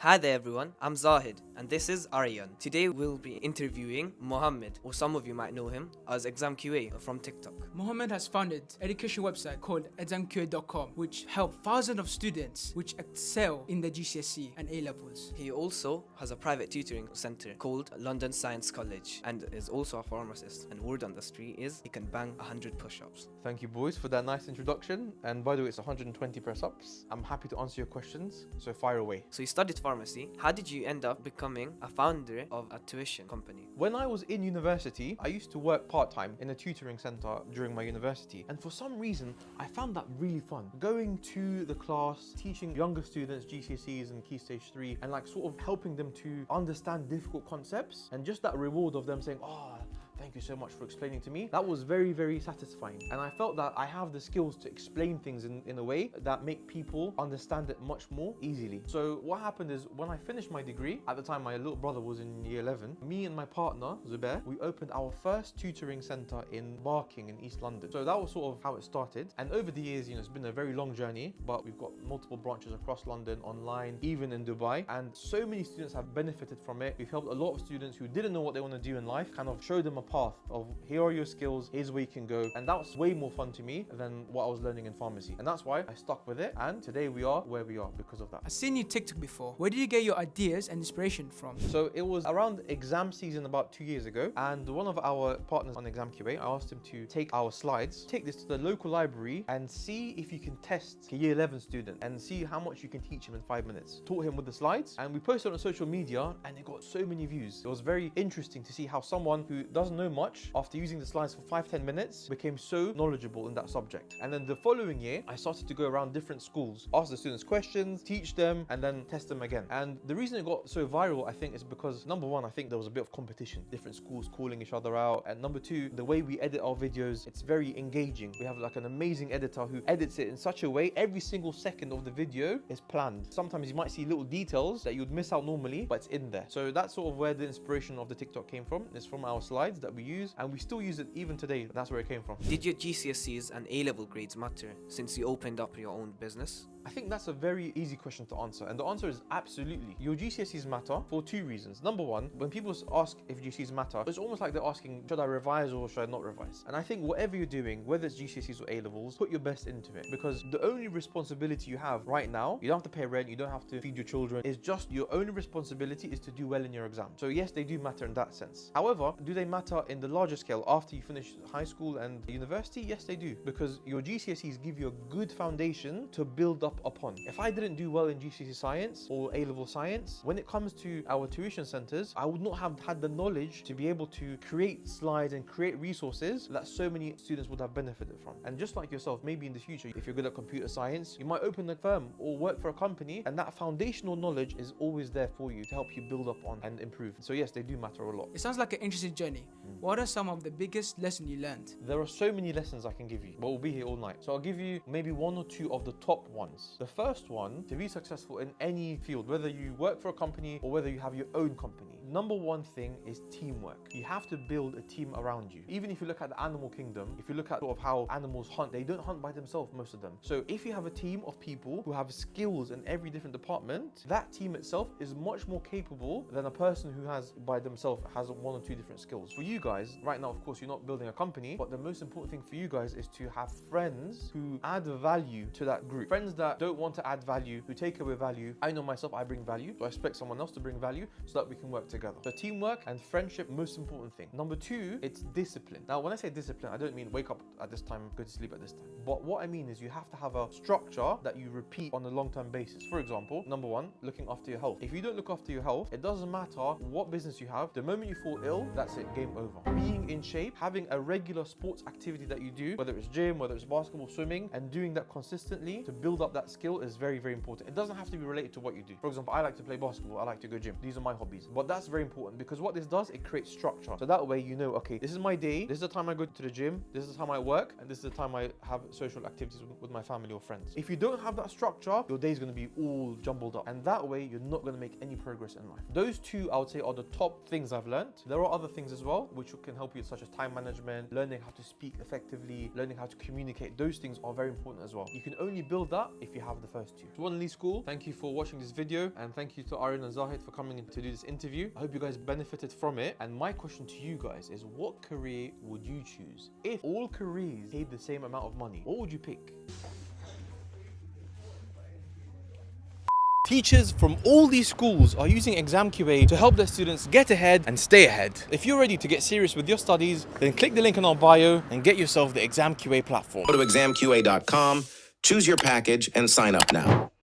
Hi there everyone, I'm Zahid and this is Aryan. Today we'll be interviewing Mohammed, or some of you might know him as ExamQA from TikTok. Mohammed has founded an education website called ExamQA.com, which help thousands of students which excel in the GCSE and A-levels. He also has a private tutoring center called London Science College and is also a pharmacist, and word on the street is he can bang 100 push-ups. Thank you boys for that nice introduction, and by the way it's 120 press-ups. I'm happy to answer your questions, so fire away. So you studied pharmacy. How did you end up becoming a founder of a tuition company? When I was in university, I used to work part-time in a tutoring center during my university, and for some reason I found that really fun. Going to the class, teaching younger students GCSEs and Key Stage 3, and like sort of helping them to understand difficult concepts, and just that reward of them saying, thank you so much for explaining to me. That was very, very satisfying. And I felt that I have the skills to explain things in a way that make people understand it much more easily. So what happened is when I finished my degree, at the time my little brother was in year 11, me and my partner, Zubair, we opened our first tutoring center in Barking in East London. So that was sort of how it started. And over the years, it's been a very long journey, but we've got multiple branches across London, online, even in Dubai. And so many students have benefited from it. We've helped a lot of students who didn't know what they want to do in life, kind of show them a path of here are your skills, here's where you can go. And that was way more fun to me than what I was learning in pharmacy. And that's why I stuck with it. And today we are where we are because of that. I've seen you TikTok before. Where did you get your ideas and inspiration from? So it was around exam season about 2 years ago. And one of our partners on ExamQA, I asked him to take our slides, take this to the local library and see if you can test a year 11 student and see how much you can teach him in 5 minutes. Taught him with the slides and we posted on social media and it got so many views. It was very interesting to see how someone who doesn't know much, after using the slides for 5-10 minutes, became so knowledgeable in that subject. And then the following year, I started to go around different schools, ask the students questions, teach them, and then test them again. And the reason it got so viral, I think, is because number one, I think there was a bit of competition, different schools calling each other out. And number two, the way we edit our videos, it's very engaging. We have like an amazing editor who edits it in such a way, every single second of the video is planned. Sometimes you might see little details that you'd miss out normally, but it's in there. So that's sort of where the inspiration of the TikTok came from. It's from our slides that we use, and we still use it even today. That's where it came from. Did your GCSEs and A-level grades matter since you opened up your own business? I think that's a very easy question to answer, and the answer is absolutely. Your GCSEs matter for two reasons. Number one, when people ask if GCSEs matter, it's almost like they're asking, should I revise or should I not revise? And I think whatever you're doing, whether it's GCSEs or A-levels, put your best into it, because the only responsibility you have right now, you don't have to pay rent, you don't have to feed your children, it's just your only responsibility is to do well in your exam. So yes, they do matter in that sense. However, do they matter in the larger scale after you finish high school and university? Yes, they do, because your GCSEs give you a good foundation to build up upon. If I didn't do well in GCSE science or A-level science, when it comes to our tuition centers, I would not have had the knowledge to be able to create slides and create resources that so many students would have benefited from. And just like yourself, maybe in the future, if you're good at computer science, you might open a firm or work for a company, and that foundational knowledge is always there for you to help you build up on and improve. So yes, they do matter a lot. It sounds like an interesting journey. What are some of the biggest lessons you learned? There are so many lessons I can give you, but we'll be here all night. So I'll give you maybe one or two of the top ones. The first one, to be successful in any field, whether you work for a company or whether you have your own company, number one thing is teamwork. You have to build a team around you. Even if you look at the animal kingdom, if you look at sort of how animals hunt, they don't hunt by themselves, most of them. So if you have a team of people who have skills in every different department, that team itself is much more capable than a person who has by themselves has one or two different skills. For you guys, right now, of course, you're not building a company, but the most important thing for you guys is to have friends who add value to that group. Friends that don't want to add value, who take away value. I know myself, I bring value, so I expect someone else to bring value so that we can work together. So teamwork and friendship, most important thing. Number two, it's discipline. Now, when I say discipline, I don't mean wake up at this time, go to sleep at this time. But what I mean is you have to have a structure that you repeat on a long-term basis. For example, number one, looking after your health. If you don't look after your health, it doesn't matter what business you have. The moment you fall ill, that's it, game over. Being in shape, having a regular sports activity that you do, whether it's gym, whether it's basketball, swimming, and doing that consistently to build up that skill is very, very important. It doesn't have to be related to what you do. For example, I like to play basketball, I like to go gym. These are my hobbies. But that's very important because what this does, it creates structure. So that way you know, okay, this is my day, this is the time I go to the gym, this is the time I work, and this is the time I have social activities with my family or friends. If you don't have that structure, your day is going to be all jumbled up. And that way, you're not going to make any progress in life. Those two, I would say, are the top things I've learned. There are other things as well, which can help you, such as time management, learning how to speak effectively, learning how to communicate. Those things are very important as well. You can only build that if you have the first two. So 11’s School, thank you for watching this video, and thank you to Aryan and Zahid for coming in to do this interview. I hope you guys benefited from it. And my question to you guys is, what career would you choose? If all careers paid the same amount of money, what would you pick? Teachers from all these schools are using ExamQA to help their students get ahead and stay ahead. If you're ready to get serious with your studies, then click the link in our bio and get yourself the ExamQA platform. Go to examqa.com, choose your package, and sign up now.